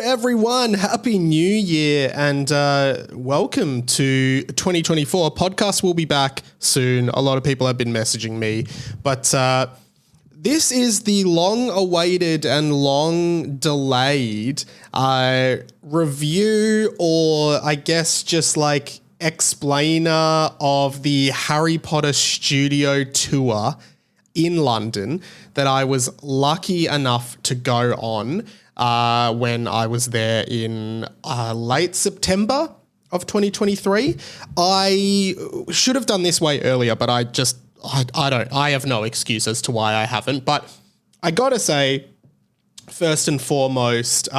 everyone. Happy New Year and welcome to 2024. Podcast will be back soon. A lot of people have been messaging me, but this is the long-awaited and long-delayed review, or I guess just like explainer of the Harry Potter studio tour in London that I was lucky enough to go on when I was there in late September of 2023. I should have done this way earlier, but I have no excuse as to why I haven't. But I gotta say, first and foremost,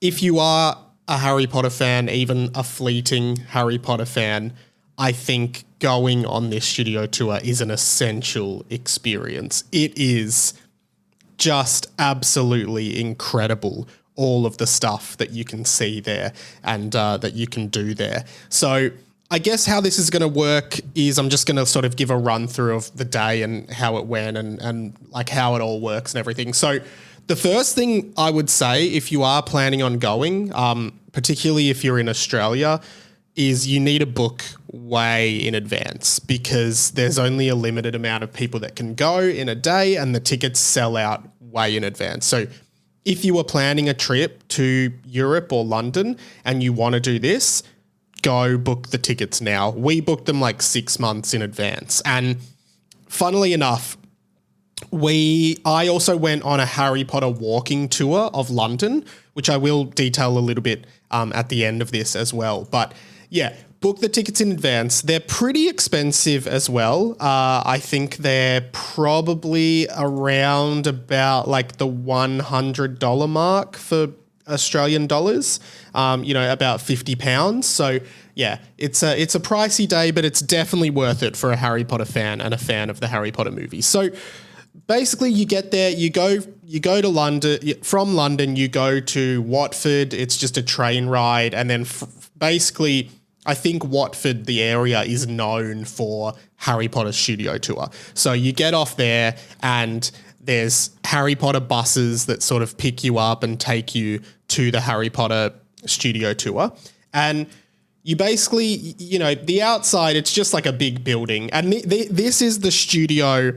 if you are a Harry Potter fan, even a fleeting Harry Potter fan, I think going on this studio tour is an essential experience. It is just absolutely incredible, all of the stuff that you can see there and that you can do there. So I guess how this is going to work is I'm just going to sort of give a run through of the day and how it went and like how it all works and everything. So the first thing I would say, if you are planning on going, particularly if you're in Australia, is you need to book way in advance because there's only a limited amount of people that can go in a day and the tickets sell out way in advance. So if you were planning a trip to Europe or London and you want to do this, go book the tickets now. We booked them like 6 months in advance. And funnily enough, I also went on a Harry Potter walking tour of London, which I will detail a little bit at the end of this as well. But yeah, book the tickets in advance. They're pretty expensive as well. I think they're probably around about like the $100 mark for Australian dollars, about £50. So yeah, it's a pricey day, but it's definitely worth it for a Harry Potter fan and a fan of the Harry Potter movies. So basically you get there, you go to London, from London, you go to Watford. It's just a train ride. And then basically I think Watford, the area, is known for Harry Potter studio tour. So you get off there and there's Harry Potter buses that sort of pick you up and take you to the Harry Potter studio tour. And you basically, the outside, it's just like a big building. And this is the studio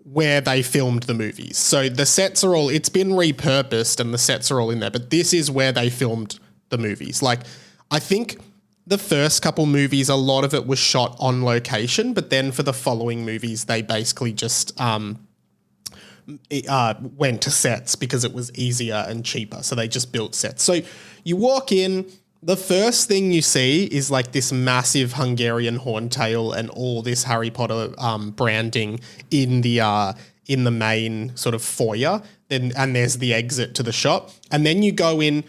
where they filmed the movies. So the sets are it's been repurposed and the sets are all in there, but this is where they filmed the movies. Like, I think the first couple movies, a lot of it was shot on location, but then for the following movies, they basically just went to sets because it was easier and cheaper. So they just built sets. So you walk in, the first thing you see is like this massive Hungarian horntail and all this Harry Potter branding in the main sort of foyer. And there's the exit to the shop. And then you go in.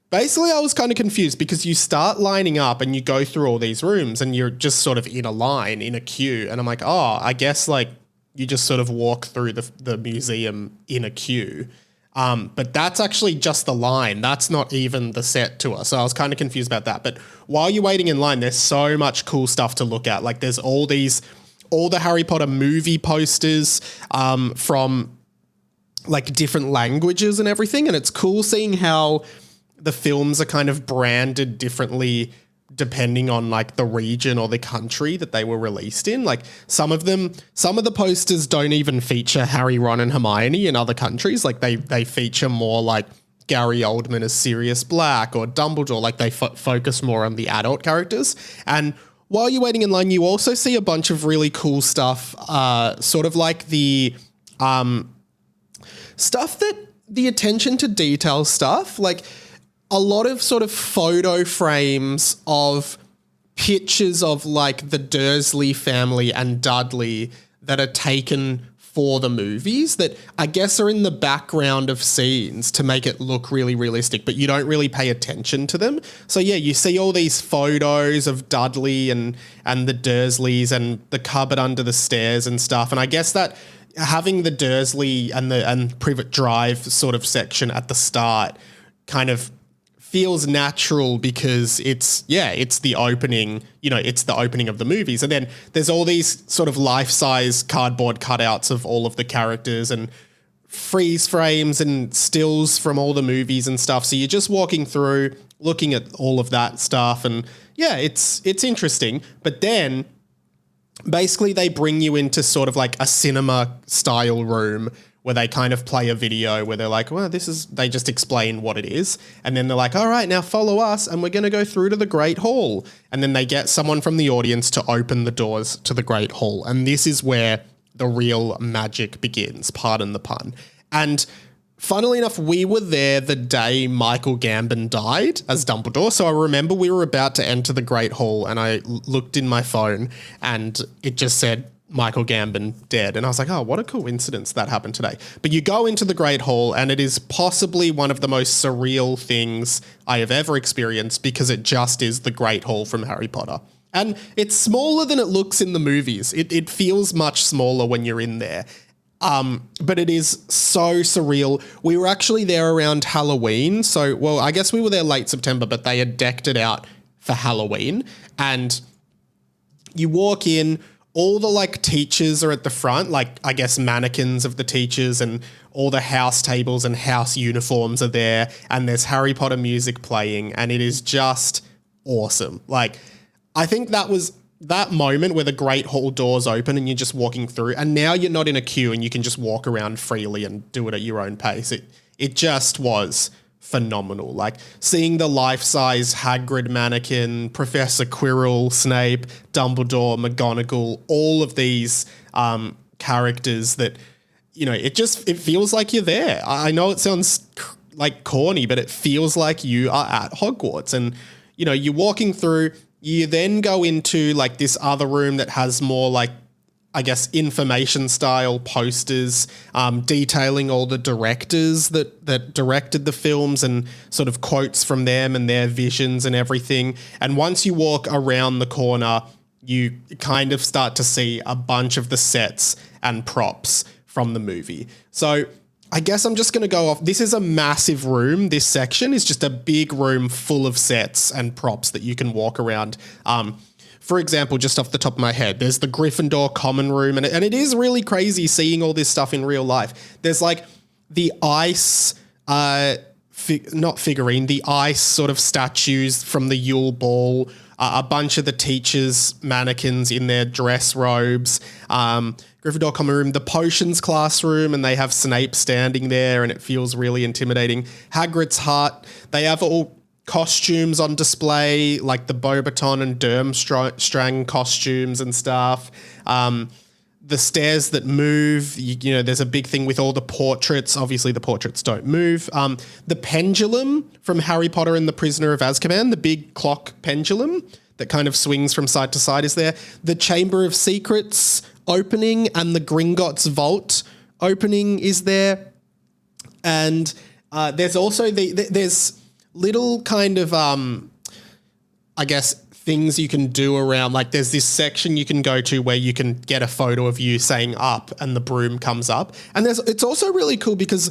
Basically, I was kind of confused because you start lining up and you go through all these rooms and you're just sort of in a line, in a queue. And I'm like, oh, I guess like you just sort of walk through the museum in a queue. But that's actually just the line. That's not even the set tour. So I was kind of confused about that. But while you're waiting in line, there's so much cool stuff to look at. Like there's all the Harry Potter movie posters from like different languages and everything. And it's cool seeing how the films are kind of branded differently depending on like the region or the country that they were released in. Like some of the posters don't even feature Harry, Ron and Hermione in other countries. Like they feature more like Gary Oldman as Sirius Black or Dumbledore. Like they focus more on the adult characters. And while you're waiting in line, you also see a bunch of really cool stuff, sort of like the stuff that the attention to detail stuff, like a lot of sort of photo frames of pictures of like the Dursley family and Dudley that are taken for the movies that I guess are in the background of scenes to make it look really realistic, but you don't really pay attention to them. So yeah, you see all these photos of Dudley and the Dursleys and the cupboard under the stairs and stuff. And I guess that having the Dursley and Privet Drive sort of section at the start kind of feels natural because it's the opening, it's the opening of the movies. And then there's all these sort of life-size cardboard cutouts of all of the characters and freeze frames and stills from all the movies and stuff. So you're just walking through, looking at all of that stuff, and yeah, it's interesting. But then basically they bring you into sort of like a cinema style room where they kind of play a video where they're like, well, they just explain what it is. And then they're like, all right, now follow us and we're going to go through to the Great Hall. And then they get someone from the audience to open the doors to the Great Hall. And this is where the real magic begins, pardon the pun. And funnily enough, we were there the day Michael Gambon died as Dumbledore. So I remember we were about to enter the Great Hall and I looked in my phone and it just said Michael Gambon dead. And I was like, oh, what a coincidence that happened today. But you go into the Great Hall and it is possibly one of the most surreal things I have ever experienced because it just is the Great Hall from Harry Potter. And it's smaller than it looks in the movies. It feels much smaller when you're in there. But it is so surreal. We were actually there around Halloween. So, well, I guess we were there late September, but they had decked it out for Halloween. And you walk in, all the like teachers are at the front, like I guess mannequins of the teachers, and all the house tables and house uniforms are there. And there's Harry Potter music playing and it is just awesome. Like, I think that was that moment where the Great Hall doors open and you're just walking through and now you're not in a queue and you can just walk around freely and do it at your own pace. It just was phenomenal. Like seeing the life-size Hagrid mannequin, Professor Quirrell, Snape, Dumbledore, McGonagall, all of these characters that, you know, it feels like you're there. I know it sounds like corny, but it feels like you are at Hogwarts. And, you know, you're walking through, you then go into like this other room that has more like, I guess, information style posters detailing all the directors that directed the films and sort of quotes from them and their visions and everything. And once you walk around the corner, you kind of start to see a bunch of the sets and props from the movie. So I guess I'm just going to go off. This is a massive room. This section is just a big room full of sets and props that you can walk around. For example, just off the top of my head, there's the Gryffindor common room, and it is really crazy seeing all this stuff in real life. There's like the ice, not figurine, the ice sort of statues from the Yule Ball, a bunch of the teachers' mannequins in their dress robes, Gryffindor common room, the potions classroom, and they have Snape standing there, and it feels really intimidating. Hagrid's hut, they have all costumes on display, like the Beauxbaton and Durmstrang costumes and stuff. The stairs that move, you know, there's a big thing with all the portraits. Obviously, the portraits don't move. The pendulum from Harry Potter and the Prisoner of Azkaban, the big clock pendulum that kind of swings from side to side is there. The Chamber of Secrets opening and the Gringotts vault opening is there. And there's also there's little kind of, I guess, things you can do around, like there's this section you can go to where you can get a photo of you saying up and the broom comes up. And it's also really cool because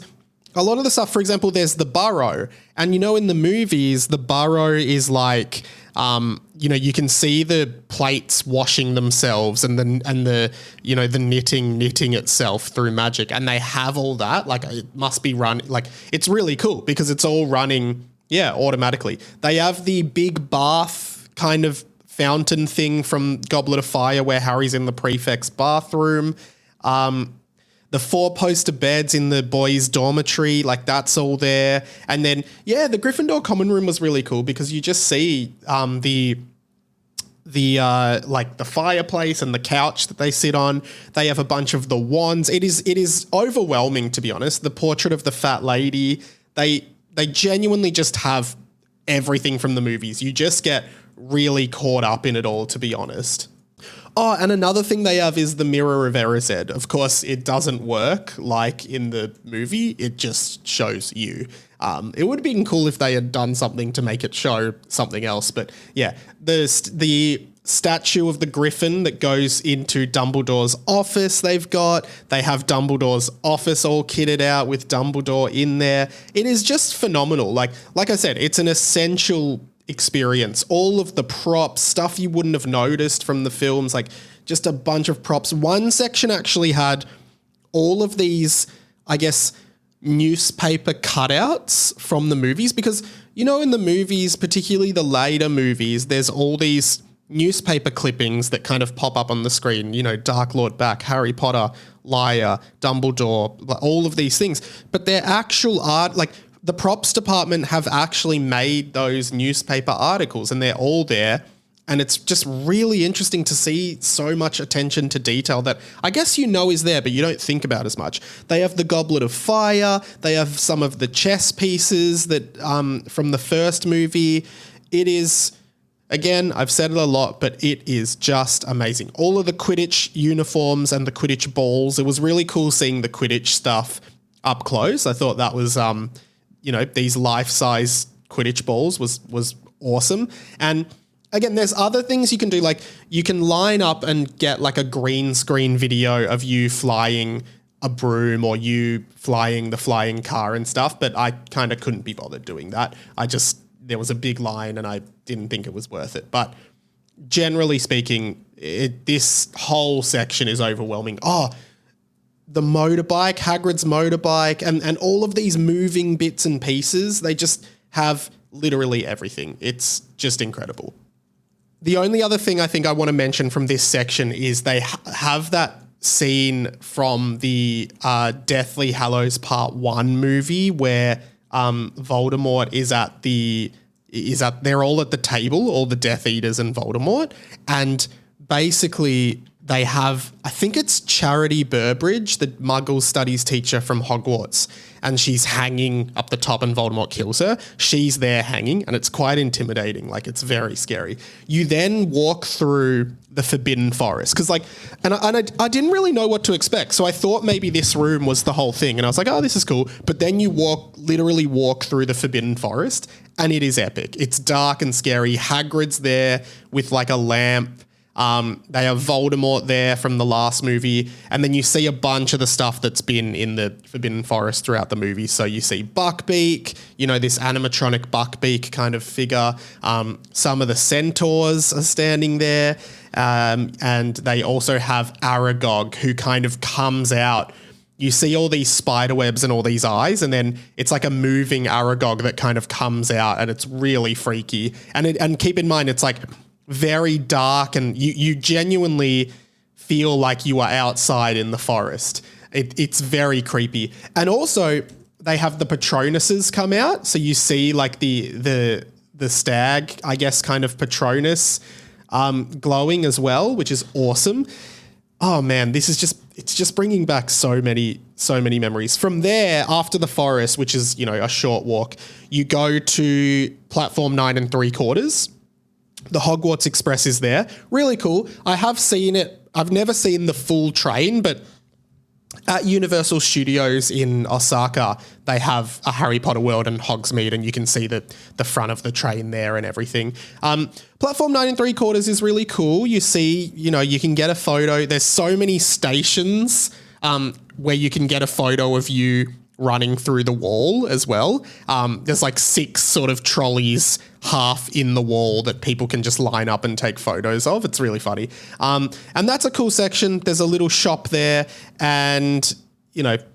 a lot of the stuff, for example, there's the burrow. And, you know, in the movies, the burrow is like, you know, you can see the plates washing themselves and the you know, the knitting itself through magic. And they have all that. Like, it must be like, it's really cool because it's all running, yeah, automatically. They have the big bath kind of fountain thing from Goblet of Fire where Harry's in the prefect's bathroom. The 4-poster beds in the boys' dormitory, like that's all there. And then, yeah, the Gryffindor common room was really cool because you just see the like the fireplace and the couch that they sit on. They have a bunch of the wands. It is overwhelming, to be honest. The portrait of the fat lady, they genuinely just have everything from the movies. You just get really caught up in it all, to be honest. Oh, and another thing they have is the Mirror of Erised. Of course, it doesn't work like in the movie. It just shows you. It would have been cool if they had done something to make it show something else. But yeah, the statue of the Griffin that goes into Dumbledore's office they've got. They have Dumbledore's office all kitted out with Dumbledore in there. It is just phenomenal. Like I said, it's an essential experience. All of the props, stuff you wouldn't have noticed from the films, like just a bunch of props. One section actually had all of these I guess, newspaper cutouts from the movies because, in the movies, particularly the later movies, there's all these newspaper clippings that kind of pop up on the screen, Dark Lord back, Harry Potter, Liar, Dumbledore, all of these things. But they're actual art, like the props department have actually made those newspaper articles and they're all there. And it's just really interesting to see so much attention to detail that I guess is there, but you don't think about as much. They have the Goblet of Fire. They have some of the chess pieces that from the first movie. It is, again, I've said it a lot, but it is just amazing. All of the Quidditch uniforms and the Quidditch balls. It was really cool seeing the Quidditch stuff up close. I thought that was, these life-size Quidditch balls was awesome. And again, there's other things you can do, like you can line up and get like a green screen video of you flying a broom or you flying the flying car and stuff, but I kind of couldn't be bothered doing that. There was a big line and I didn't think it was worth it. But generally speaking, this whole section is overwhelming. Oh, the motorbike, Hagrid's motorbike, and all of these moving bits and pieces, they just have literally everything. It's just incredible. The only other thing I think I want to mention from this section is they have that scene from the Deathly Hallows Part 1 movie where Voldemort they're all at the table, all the Death Eaters and Voldemort, and basically they have, I think it's Charity Burbridge, the Muggle studies teacher from Hogwarts, and she's hanging up the top and Voldemort kills her. She's there hanging and it's quite intimidating. Like it's very scary. You then walk through the Forbidden Forest because I didn't really know what to expect. So I thought maybe this room was the whole thing and I was like, oh, this is cool. But then you literally walk through the Forbidden Forest and it is epic. It's dark and scary. Hagrid's there with like a lamp. They have Voldemort there from the last movie, and then you see a bunch of the stuff that's been in the Forbidden Forest throughout the movie. So you see Buckbeak, this animatronic Buckbeak kind of figure. Some of the centaurs are standing there, and they also have Aragog, who kind of comes out. You see all these spider webs and all these eyes, and then it's like a moving Aragog that kind of comes out, and it's really freaky. And keep in mind, it's like very dark and you genuinely feel like you are outside in the forest. It's very creepy. And also they have the Patronuses come out. So you see like the stag, I guess, kind of Patronus glowing as well, which is awesome. Oh man, it's just bringing back so many memories. From there, after the forest, which is, a short walk, you go to platform 9 3/4. The Hogwarts Express is there. Really cool. I have seen it. I've never seen the full train, but at Universal Studios in Osaka, they have a Harry Potter world and Hogsmeade, and you can see the front of the train there and everything. Platform 9 3/4 is really cool. You see, you can get a photo. There's so many stations where you can get a photo of you running through the wall as well. There's like 6 sort of trolleys half in the wall that people can just line up and take photos of. It's really funny. And that's a cool section. There's a little shop there and,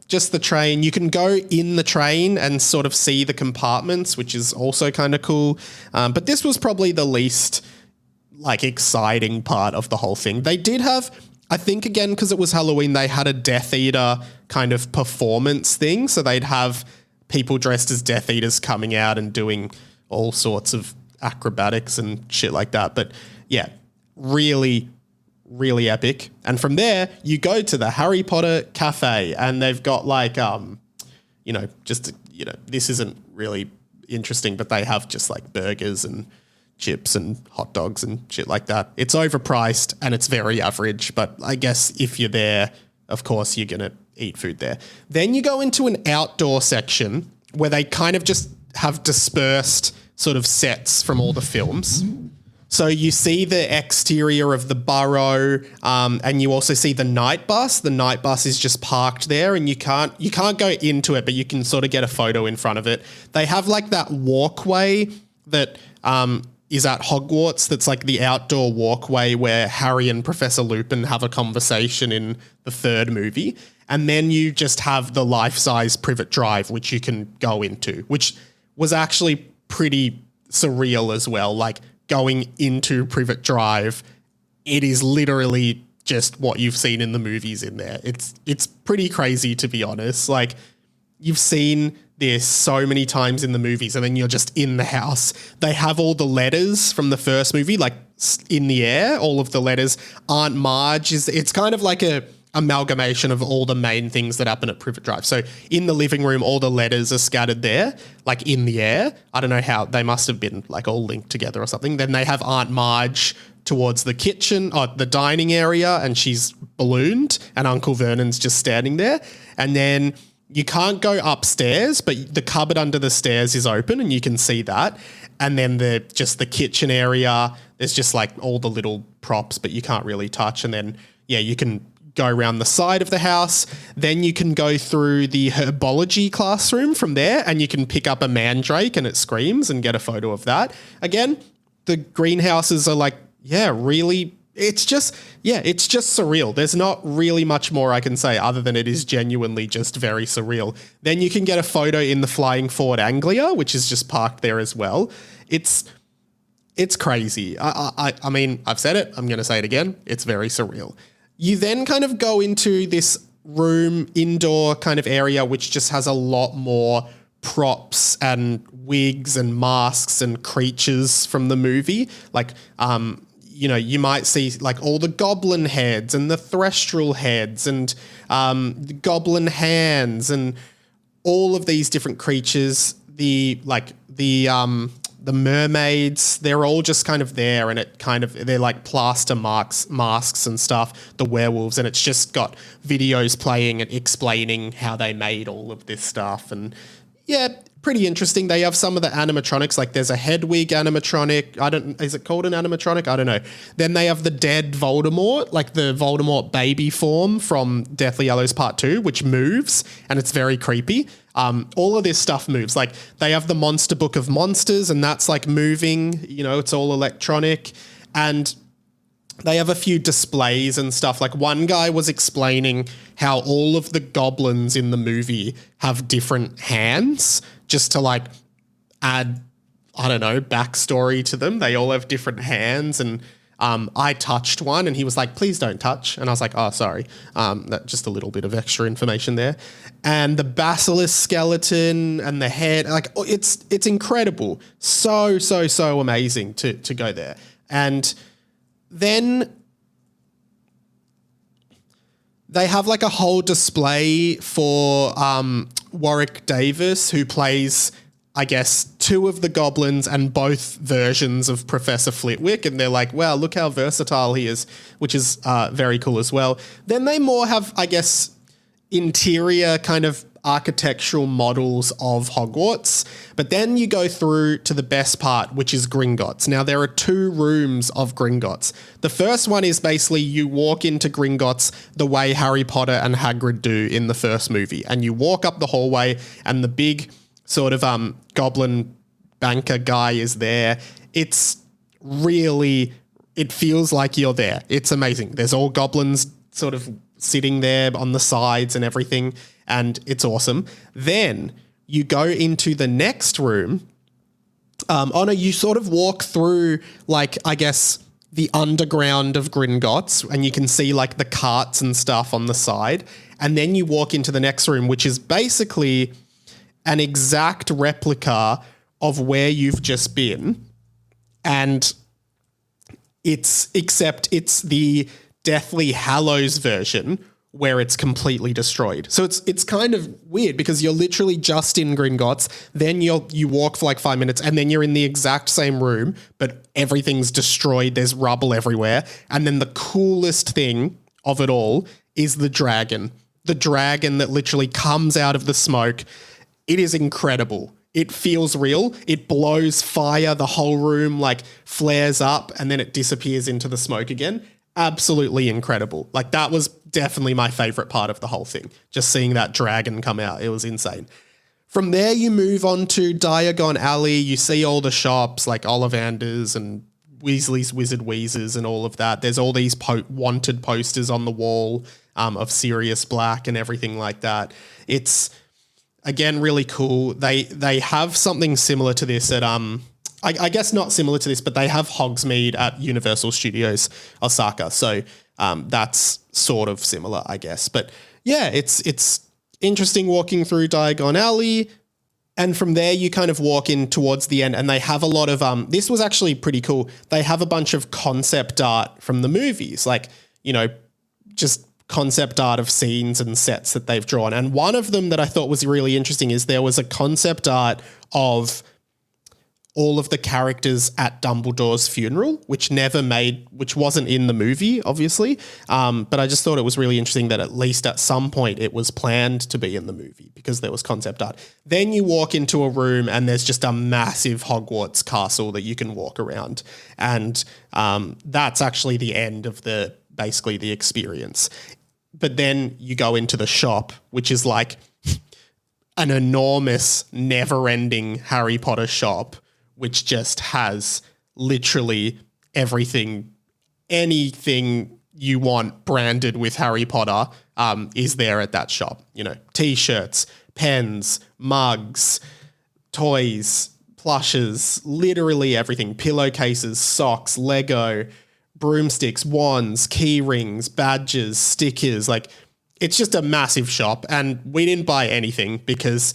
just the train. You can go in the train and sort of see the compartments, which is also kind of cool. But this was probably the least exciting part of the whole thing. They did have, I think again, because it was Halloween, they had a Death Eater kind of performance thing. So they'd have people dressed as Death Eaters coming out and doing all sorts of acrobatics and shit like that. But yeah, really, really epic. And from there, you go to the Harry Potter Cafe and they've got this isn't really interesting, but they have just like burgers and chips and hot dogs and shit like that. It's overpriced and it's very average, but I guess if you're there, of course, you're going to eat food there. Then you go into an outdoor section where they kind of just have dispersed sort of sets from all the films. So you see the exterior of the Burrow, and you also see the night bus. The night bus is just parked there, and you can't go into it, but you can sort of get a photo in front of it. They have like that walkway that is at Hogwarts. That's like the outdoor walkway where Harry and Professor Lupin have a conversation in the third movie. And then you just have the life-size Privet Drive, which you can go into, which was actually pretty surreal as well. Like going into Privet Drive, it is literally just what you've seen in the movies in there. It's pretty crazy, to be honest. Like you've seen this so many times in the movies, and then you're just in the house. They have all the letters from the first movie, like in the air, all of the letters. Aunt Marge it's kind of like a amalgamation of all the main things that happen at Privet Drive. So in the living room, all the letters are scattered there, like in the air. I don't know how, they must have been like all linked together or something. Then they have Aunt Marge towards the kitchen or the dining area, and she's ballooned, and Uncle Vernon's just standing there. And then you can't go upstairs, but the cupboard under the stairs is open and you can see that. And then the kitchen area, there's just like all the little props, but you can't really touch. And then, yeah, you can go around the side of the house. Then you can go through the herbology classroom from there, and you can pick up a mandrake and it screams and get a photo of that. Again, the greenhouses are like, yeah, really, it's just surreal. There's not really much more I can say other than it is genuinely just very surreal. Then you can get a photo in the Flying Ford Anglia, which is just parked there as well. It's crazy. I mean, I've said it, I'm going to say it again. It's very surreal. You then kind of go into this room, indoor kind of area, which just has a lot more props and wigs and masks and creatures from the movie. Like, you might see like all the goblin heads and the threstrel heads and the goblin hands and all of these different creatures. The mermaids, they're all just kind of there, and they're like plaster masks and stuff, the werewolves, and it's just got videos playing and explaining how they made all of this stuff. And yeah, pretty interesting. They have some of the animatronics, like there's a Hedwig animatronic. Is it called an animatronic? I don't know. Then they have the dead Voldemort, like the Voldemort baby form from Deathly Hallows Part 2, which moves, and it's very creepy. All of this stuff moves. Like they have the Monster Book of Monsters, and that's like moving, it's all electronic. And they have a few displays and stuff. Like one guy was explaining how all of the goblins in the movie have different hands, just to like add, I don't know, backstory to them. They all have different hands. And I touched one and he was like, please don't touch. And I was like, oh, sorry. That just a little bit of extra information there. And the basilisk skeleton and the head, like it's incredible. So amazing to go there. And then they have like a whole display for Warwick Davis, who plays, I guess, two of the goblins and both versions of Professor Flitwick. And they're like, wow, look how versatile he is, which is very cool as well. Then they more have, I guess, interior kind of architectural models of Hogwarts. But then you go through to the best part, which is Gringotts. Now, there are 2 rooms of Gringotts. The first one is basically you walk into Gringotts the way Harry Potter and Hagrid do in the first movie. And you walk up the hallway and the big sort of goblin banker guy is there. It's really, it feels like you're there. It's amazing. There's all goblins sort of sitting there on the sides and everything, and it's awesome. Then you go into the next room. You sort of walk through, like, I guess, the underground of Gringotts, and you can see like the carts and stuff on the side. And then you walk into the next room, which is basically an exact replica of where you've just been. And it's the Deathly Hallows version where it's completely destroyed. So it's kind of weird because you're literally just in Gringotts, then you walk for like 5 minutes, and then you're in the exact same room, but everything's destroyed. There's rubble everywhere. And then the coolest thing of it all is the dragon. The dragon that literally comes out of the smoke. It is incredible. It feels real. It blows fire. The whole room like flares up and then it disappears into the smoke again. Absolutely incredible. Like that was definitely my favorite part of the whole thing. Just seeing that dragon come out. It was insane. From there, you move on to Diagon Alley. You see all the shops like Ollivander's and Weasley's Wizard Wheezes and all of that. There's all these wanted posters on the wall of Sirius Black and everything like that. It's, again, really cool. They have something similar to this at I guess not similar to this, but they have Hogsmeade at Universal Studios Osaka. So that's sort of similar, I guess. But yeah, it's interesting walking through Diagon Alley. And from there, you kind of walk in towards the end, and they have a lot of this was actually pretty cool. They have a bunch of concept art from the movies, like, you know, just concept art of scenes and sets that they've drawn. And one of them that I thought was really interesting is there was a concept art of all of the characters at Dumbledore's funeral, which wasn't in the movie, obviously. But I just thought it was really interesting that at least at some point it was planned to be in the movie because there was concept art. Then you walk into a room and there's just a massive Hogwarts castle that you can walk around. And that's actually the end of basically the experience. But then you go into the shop, which is like an enormous, never-ending Harry Potter shop, which just has literally everything, anything you want branded with Harry Potter is there at that shop. You know, T-shirts, pens, mugs, toys, plushes, literally everything, pillowcases, socks, Lego, broomsticks, wands, key rings, badges, stickers. Like, it's just a massive shop. And we didn't buy anything because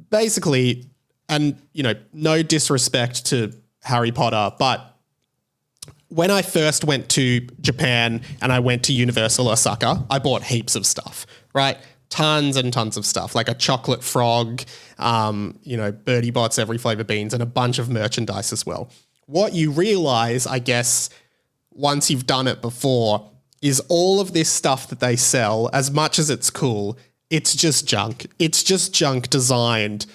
basically, and, you know, no disrespect to Harry Potter, but when I first went to Japan and I went to Universal Osaka, I bought heaps of stuff, right? Tons and tons of stuff, like a chocolate frog, you know, Birdie Bots, every flavor beans, and a bunch of merchandise as well. What you realize, I guess, once you've done it before, is all of this stuff that they sell, as much as it's cool, it's just junk. It's just junk designed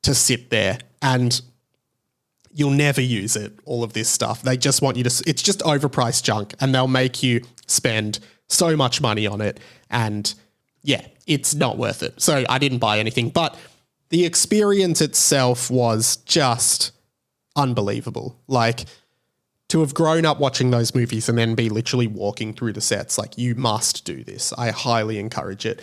to sit there, and you'll never use it, all of this stuff. They just want you to, it's just overpriced junk, and they'll make you spend so much money on it. And yeah, it's not worth it. So I didn't buy anything, but the experience itself was just unbelievable. Like, to have grown up watching those movies and then be literally walking through the sets, like, you must do this. I highly encourage it.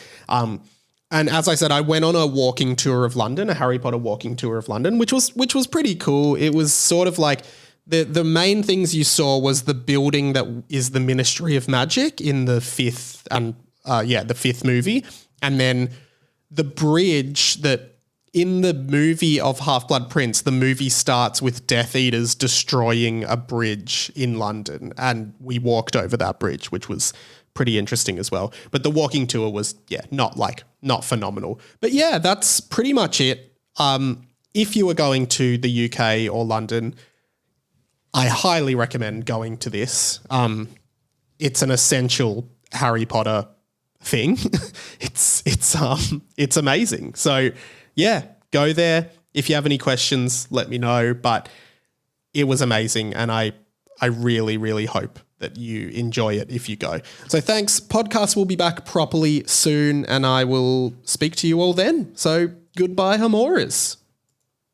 And as I said, I went on a walking tour of London, a Harry Potter walking tour of London, which was pretty cool. It was sort of like the main things you saw was the building that is the Ministry of Magic in the fifth movie, and then the bridge that in the movie of Half-Blood Prince, the movie starts with Death Eaters destroying a bridge in London, and we walked over that bridge, which was pretty interesting as well. But the walking tour was, not phenomenal. But yeah, that's pretty much it. If you were going to the UK or London, I highly recommend going to this. It's an essential Harry Potter thing. It's amazing. So yeah, go there. If you have any questions, let me know. But it was amazing, and I really, really hope that you enjoy it if you go. So thanks. Podcast will be back properly soon, and I will speak to you all then. So goodbye, Hamoras.